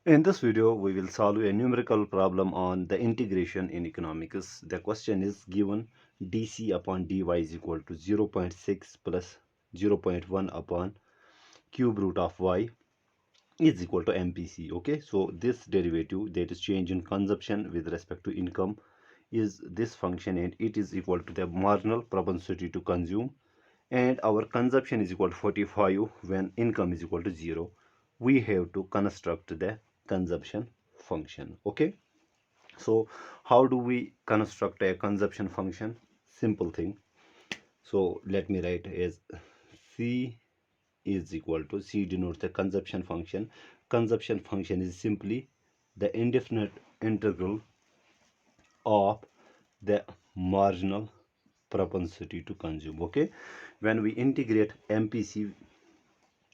In this video, we will solve a numerical problem on the integration in economics. The question is given dc upon dy is equal to 0.6 plus 0.1 upon cube root of y is equal to MPC. Okay, so this derivative, that is change in consumption with respect to income, is this function, and it is equal to the marginal propensity to consume, and our consumption is equal to 45 when income is equal to 0. We have to construct the consumption function. Okay, so how do we construct a consumption function? Simple thing. So let me write as c is equal to, c denotes the consumption function. Consumption function is simply the indefinite integral of the marginal propensity to consume. Okay, when we integrate MPC,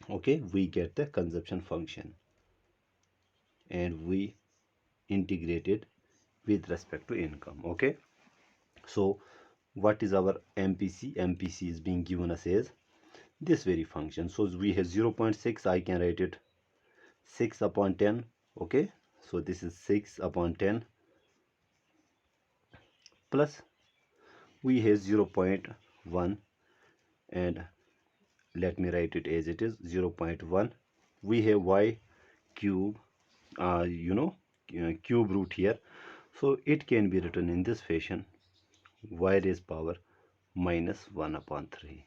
okay, we get the consumption function, and we integrate it with respect to income. Okay, so what is our MPC? MPC is being given us as this very function. So we have 0.6, I can write it 6 upon 10. Okay, so this is 6 upon 10 plus we have 0.1, and let me write it as it is 0.1. We have y cube, cube root here, so it can be written in this fashion: y raised power minus 1 upon 3.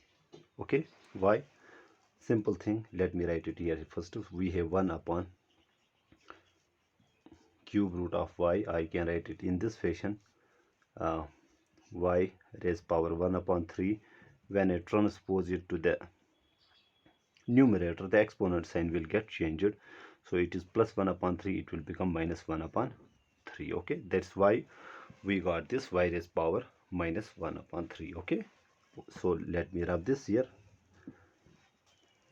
Okay, why? Simple thing, let me write it here. First, we have 1 upon cube root of y. I can write it in this fashion: y raised power 1 upon 3. When I transpose it to the numerator, the exponent sign will get changed, so it is plus 1 upon 3, it will become minus 1 upon 3. Okay, that's why we got this y raised power minus 1 upon 3. Okay, so let me rub this here,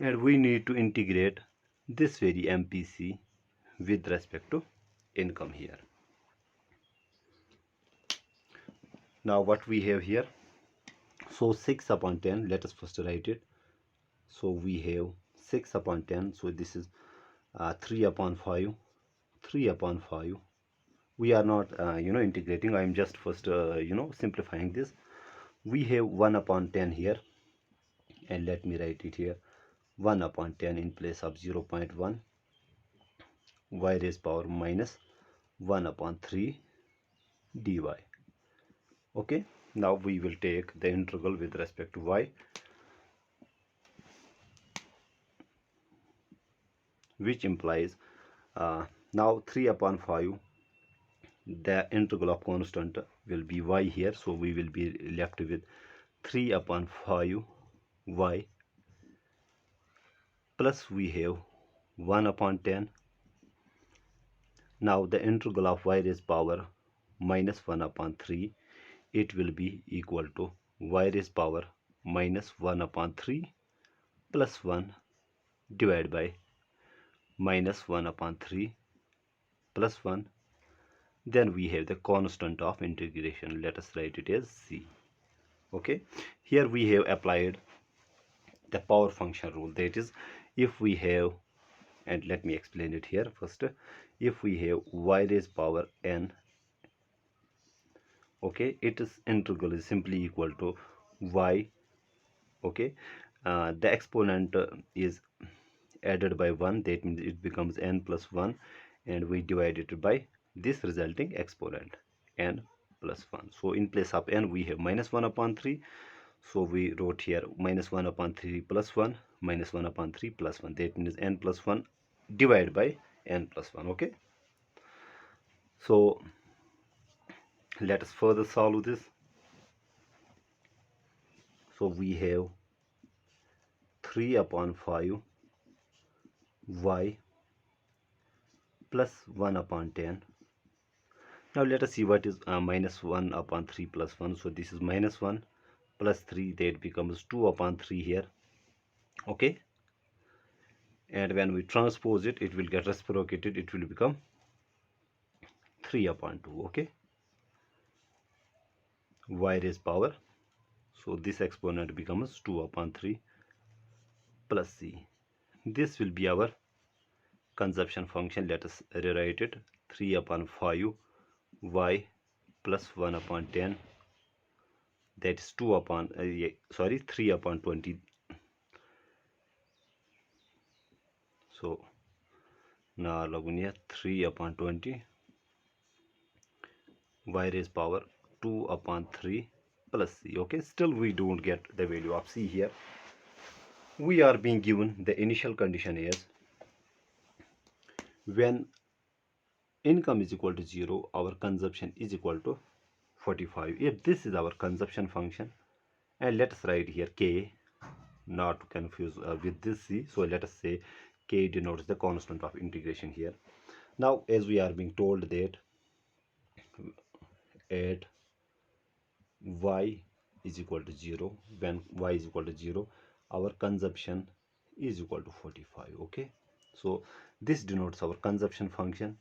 and we need to integrate this very MPC with respect to income here. Now what we have here, so 6 upon 10, let us first write it. So we have 6 upon 10, so this is 3 upon 5, 3 upon 5. We are not integrating, I am just first simplifying this. We have 1 upon 10 here, and let me write it here: 1 upon 10 in place of 0.1, y raised power minus 1 upon 3 dy. Okay, now we will take the integral with respect to y, which implies now 3 upon 5, the integral of constant will be y here, so we will be left with 3 upon 5 y, plus we have 1 upon 10. Now the integral of y raised power minus 1 upon 3, it will be equal to y raised power minus 1 upon 3 plus 1 divided by minus 1 upon 3 plus 1. Then we have the constant of integration. Let us write it as c. Okay, here we have applied the power function rule. That is, if we have, and let me explain it here first, if we have y raised power n, okay, its integral is simply equal to y. Okay, the exponent is added by 1, that means it becomes n plus 1, and we divide it by this resulting exponent n plus 1. So in place of n we have minus 1 upon 3, so we wrote here minus 1 upon 3 plus 1 minus 1 upon 3 plus 1, that means n plus 1 divided by n plus 1. Okay, so let us further solve this. So we have 3 upon 5 y plus 1 upon 10. Now let us see what is minus 1 upon 3 plus 1. So this is minus 1 plus 3, that becomes 2 upon 3 here. Okay, and when we transpose it, it will get reciprocated, it will become 3 upon 2. Okay, y raised power, so this exponent becomes 2 upon 3 plus c. This will be our consumption function, let us rewrite it. 3 upon 5 y plus 1 upon 10, that is 2 upon 3 upon 20. So now lagunya 3 upon 20 y raised power 2 upon 3 plus c. Okay, still we don't get the value of c here. We are being given the initial condition is when income is equal to 0, our consumption is equal to 45. If this is our consumption function, and let us write here k, not to confuse with this c, so let us say k denotes the constant of integration here. Now as we are being told that at y is equal to 0, when y is equal to 0, our consumption is equal to 45. Okay, so this denotes our consumption function.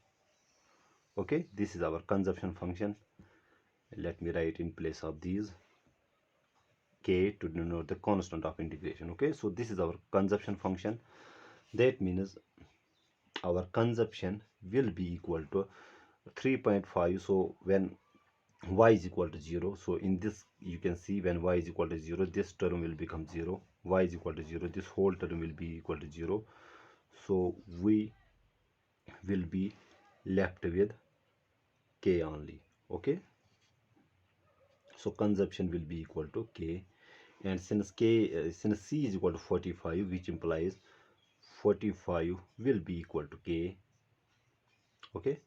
Okay, this is our consumption function. Let me write in place of these k to denote the constant of integration. Okay, so this is our consumption function. That means our consumption will be equal to 3.5. so when y is equal to 0, so in this you can see when y is equal to 0, this term will become 0. Y is equal to 0, this whole term will be equal to 0, so we will be left with k only. Okay, so consumption will be equal to k, and since since c is equal to 45, which implies 45 will be equal to k. Okay,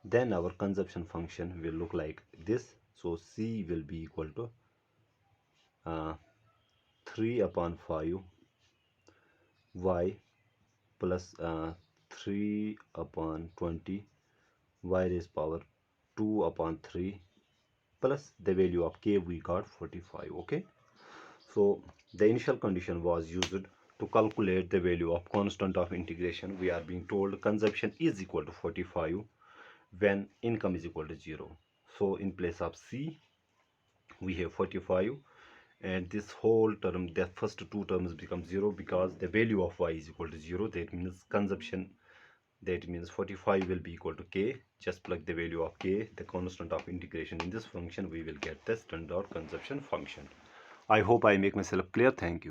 then our consumption function will look like this. So c will be equal to uh, 3 upon 5 y plus 3 upon 20 y raised power 2 upon 3 plus the value of k we got 45. Okay, so the initial condition was used to calculate the value of constant of integration. We are being told consumption is equal to 45 when income is equal to 0. So in place of c we have 45, and this whole term, the first two terms become 0 because the value of y is equal to 0. That means consumption, that means 45 will be equal to k. Just plug the value of k, the constant of integration, in this function, we will get the standard consumption function. I hope I make myself clear. Thank you.